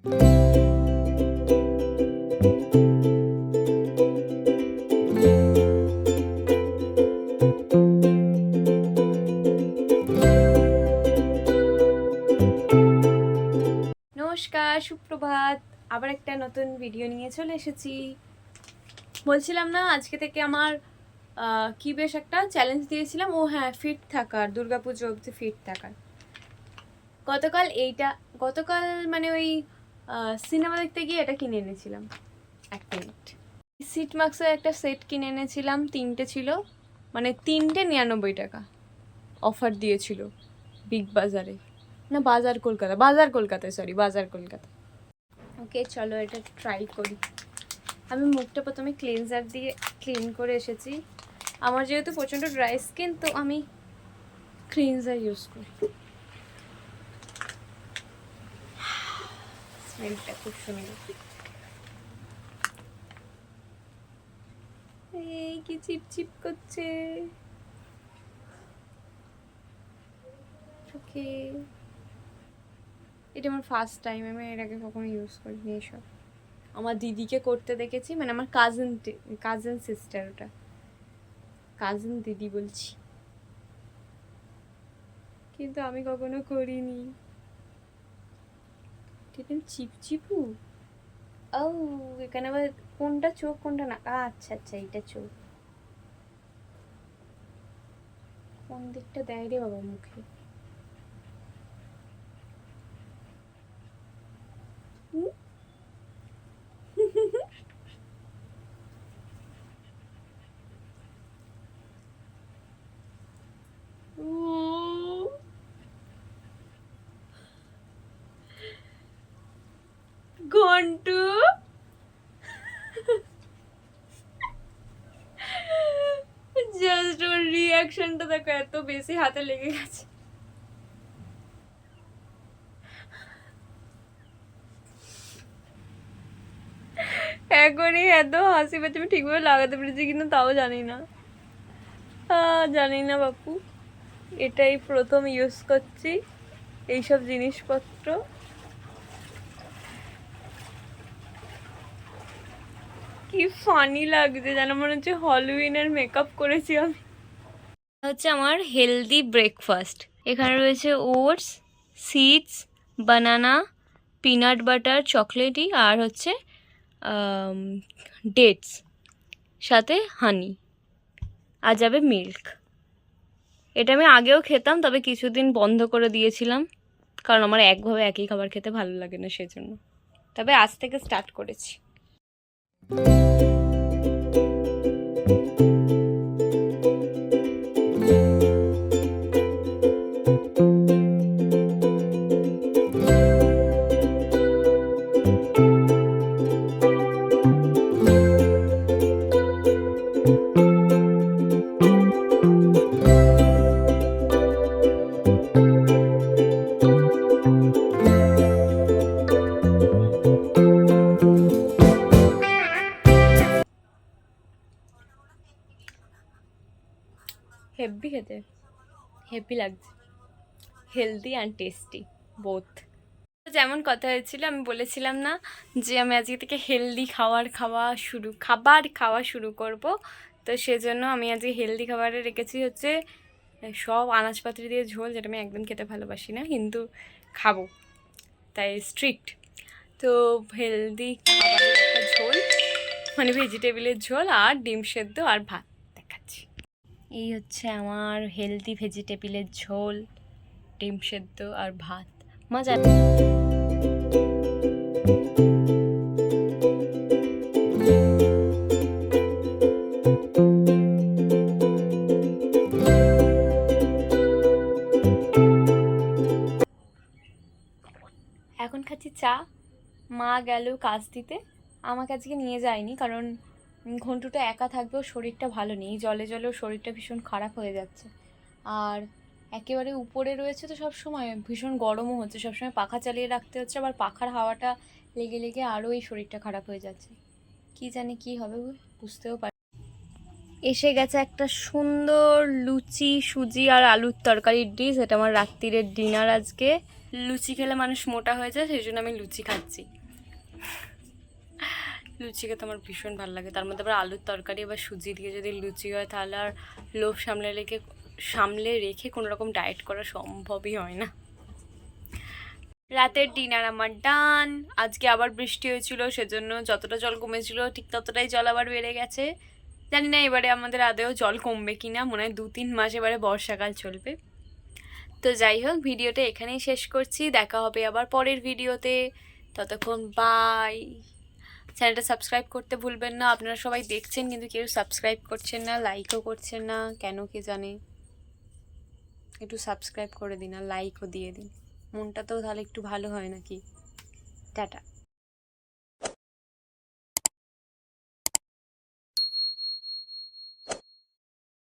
নমস্কার, সুপ্রভাত। আবার একটা নতুন ভিডিও নিয়ে চলে এসেছি। বলছিলাম না আজকে থেকে আমার কি বেশ একটা চ্যালেঞ্জ দিয়েছিলাম। ও হ্যাঁ, ফিট থাকার, দুর্গাপুজো অবধি ফিট থাকার। গতকাল মানে ওই সিনেমা দেখতে গিয়ে এটা কিনে এনেছিলাম। এক মিনিট, সিট মার্কসের একটা সেট কিনে এনেছিলাম, 3টে ছিল, মানে 3টে 99 টাকা অফার দিয়েছিল বিগ বাজারে, না বাজার কলকাতায়, সরি বাজার কলকাতা। ওকে, চলো এটা ট্রাই করি। আমি মুখটা প্রথমে ক্লিনজার দিয়ে ক্লিন করে এসেছি। আমার যেহেতু প্রচণ্ড ড্রাই স্কিন, তো আমি ক্লিনজার ইউজ করি। স্মেলটা খুব সুন্দর। এই কি চিপচিপ করছে। ওকে, এটা আমার ফার্স্ট টাইম, আমি এর আগে কখনো ইউজ করিনি এসব। আমার দিদিকে করতে দেখেছি, মানে আমার কাজিন সিস্টার, ওটা কাজিন দিদি বলছি, কিন্তু আমি কখনো করিনি। চিপচিপু। ও, এখানে আবার কোনটা চোখ কোনটা না, আচ্ছা আচ্ছা, এইটা চোখ। কোন দিকটা দেয় রে বাবা মুখে। ঘন্টু, জাস্ট ওর রিয়াকশনটা দেখো, এত বেশি হাতে লেগে গেছে। এখনই এত হাসি পাচ্ছে, আমি ঠিকভাবে লাগাতে পেরেছি কিনা তাও জানি না। জানি না বাপু, এটাই প্রথম ইউজ করছি এইসব জিনিসপত্র। কি ফানি লাগছে যেন, মনে হচ্ছে হ্যালোউইনের মেকআপ করেছি আমি। হচ্ছে আমার হেলদি ব্রেকফাস্ট। এখানে রয়েছে ওটস, সিডস, বানানা, পিনাট বাটার, চকলেটি, আর হচ্ছে ডেটস, সাথে হানি, আর যাবে মিল্ক। এটা আমি আগেও খেতাম, তবে কিছুদিন বন্ধ করে দিয়েছিলাম, কারণ আমার একভাবে একই খাবার খেতে ভালো লাগে না, সেজন্য। তবে আজ থেকে স্টার্ট করেছি। হেভি খেতে, হেভি লাগছে, হেলদি অ্যান্ড টেস্টি বোথ। যেমন কথা হয়েছিল, আমি বলেছিলাম না যে আমি আজকে থেকে হেলদি খাবার খাওয়া শুরু করব। তো সেজন্য আমি আজকে হেলদি খাবারে রেখেছি হচ্ছে সব আনাজপাতি দিয়ে ঝোল, যেটা আমি একদম খেতে ভালোবাসি না, কিন্তু খাবো তাই স্ট্রিক্ট। তো হেলদি খাবারের একটা ঝোল, মানে ভেজিটেবিলের ঝোল, আর ডিম সেদ্ধ আর ভাত দেখাচ্ছি। এই হচ্ছে আমার হেলদি ভেজিটেবিলের ঝোল, ডিম সেদ্ধ আর ভাত। মজা। এখন খাচ্ছি চা। মা গেল কাজ দিতে, আমাকে আজকে নিয়ে যায়নি, কারণ ঘন্টুটা একা থাকবেও শরীরটা ভালো নেই, জলে জলেও শরীরটা ভীষণ খারাপ হয়ে যাচ্ছে। আর একেবারে উপরে রয়েছে তো সব সময়, ভীষণ গরমও হচ্ছে, সবসময় পাখা চালিয়ে রাখতে হচ্ছে, আবার পাখার হাওয়াটা লেগে লেগে আরও এই শরীরটা খারাপ হয়ে যাচ্ছে। কি জানি কি হবে, বুঝতেও পারি। এসে গেছে একটা সুন্দর লুচি, সুজি আর আলুর তরকারির ডিশ। এটা আমার রাত্রিরের ডিনার আজকে। লুচি খেলে মানুষ মোটা হয়ে যায়, সেই জন্য আমি লুচি খাচ্ছি। লুচি খেতে আমার ভীষণ ভালো লাগে, তার মধ্যে আবার আলুর তরকারি বা সুজি দিয়ে যদি লুচি হয় তাহলে আর লোভ সামলে রেখে কোনো রকম ডায়েট করা সম্ভবই হয় না। রাতের ডিনার আমার ডান। আজকে আবার বৃষ্টি হয়েছিল, সেজন্য যতটা জল কমেছিল ঠিক ততটাই জল আবার বেড়ে গেছে। জানি না এবারে আমাদের আদেও জল কমবে কি না, মনে হয় 2-3 মাস এবারে বর্ষাকাল চলবে। তো যাই হোক, ভিডিওটা এখানেই শেষ করছি, দেখা হবে আবার পরের ভিডিওতে। ততক্ষণ বাই। চ্যানেলটা সাবস্ক্রাইব করতে ভুলবেন না। আপনারা সবাই দেখছেন কিন্তু কেউ সাবস্ক্রাইব করছেন না, লাইকও করছেন না, কেন কে জানে। একটু সাবস্ক্রাইব করে দিন আর লাইকও দিয়ে দিন, মনটা তো তাহলে একটু ভালো হয় নাকি। টাটা।